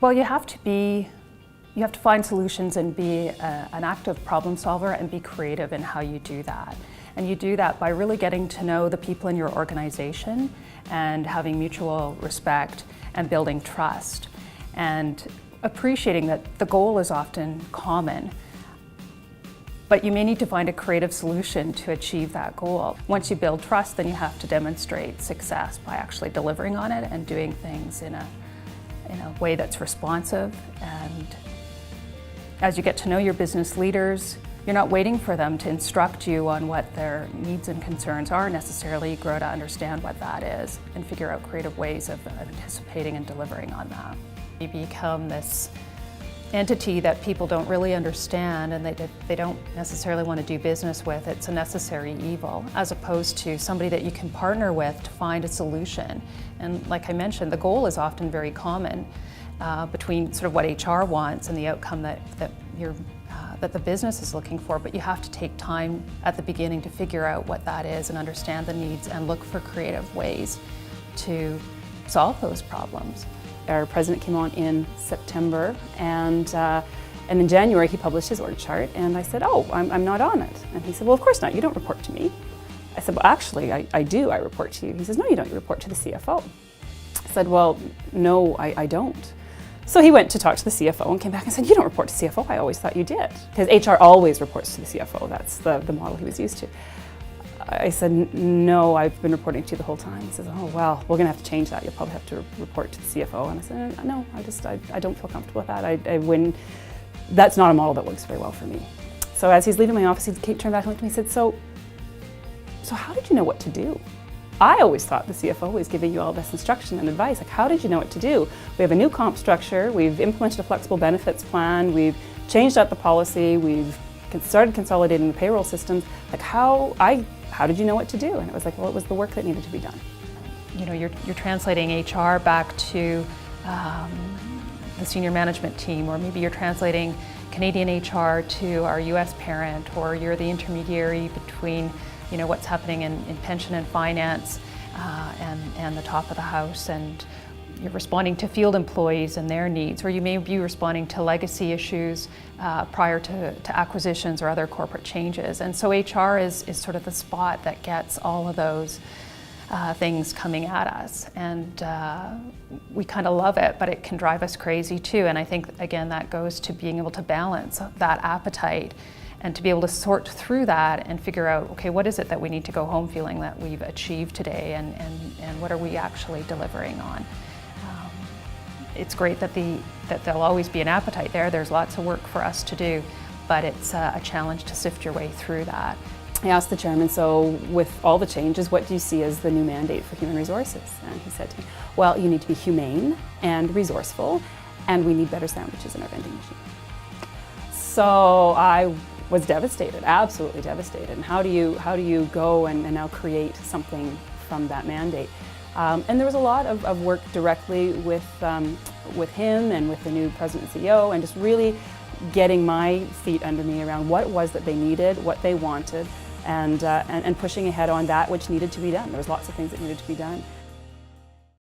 Well, you have to find solutions and be an active problem solver and be creative in how you do that. And you do that by really getting to know the people in your organization and having mutual respect and building trust and appreciating that the goal is often common, but you may need to find a creative solution to achieve that goal. Once you build trust, then you have to demonstrate success by actually delivering on it and doing things in a way that's responsive. And as you get to know your business leaders, you're not waiting for them to instruct you on what their needs and concerns are necessarily. You grow to understand what that is and figure out creative ways of anticipating and delivering on that. You become this entity that people don't really understand and they don't necessarily want to do business with. It's a necessary evil, as opposed to somebody that you can partner with to find a solution. And like I mentioned, the goal is often very common between sort of what HR wants and the outcome that the business is looking for, but you have to take time at the beginning to figure out what that is and understand the needs and look for creative ways to solve those problems. Our president came on in September, and in January he published his org chart, and I said, "Oh, I'm not on it." And he said, "Well, of course not, you don't report to me." I said, "Well, actually, I do, I report to you." He says, "No, you don't, you report to the CFO." I said, "Well, no, I don't." So he went to talk to the CFO and came back and said, "You don't report to CFO, I always thought you did." Because HR always reports to the CFO, that's the model he was used to. I said, "No, I've been reporting to you the whole time." He says, "Oh, well, we're gonna have to change that. You'll probably have to report to the CFO." And I said, "No, I don't feel comfortable with that. That's not a model that works very well for me." So as he's leaving my office, he turned back and looked at me and said, So how did you know what to do? I always thought the CFO was giving you all this instruction and advice. Like, how did you know what to do? We have a new comp structure, we've implemented a flexible benefits plan, we've changed out the policy, we've started consolidating the payroll systems. Like, how did you know what to do? And it was like, well, it was the work that needed to be done. You know, you're translating HR back to the senior management team, or maybe you're translating Canadian HR to our US parent, or you're the intermediary between what's happening in pension and finance and the top of the house, and you're responding to field employees and their needs, or you may be responding to legacy issues prior to acquisitions or other corporate changes. And so HR is sort of the spot that gets all of those things coming at us. And we kind of love it, but it can drive us crazy too. And I think, again, that goes to being able to balance that appetite and to be able to sort through that and figure out, okay, what is it that we need to go home feeling that we've achieved today, and what are we actually delivering on? It's great that there'll always be an appetite there. There's lots of work for us to do, but it's a challenge to sift your way through that. I asked the chairman, so with all the changes, what do you see as the new mandate for human resources? And he said to me, well, you need to be humane and resourceful, and we need better sandwiches in our vending machine. So I was devastated, absolutely devastated. And how do you go and now create something from that mandate? And there was a lot of work directly with him and with the new president and CEO, and just really getting my feet under me around what it was that they needed, what they wanted, and pushing ahead on that which needed to be done. There was lots of things that needed to be done.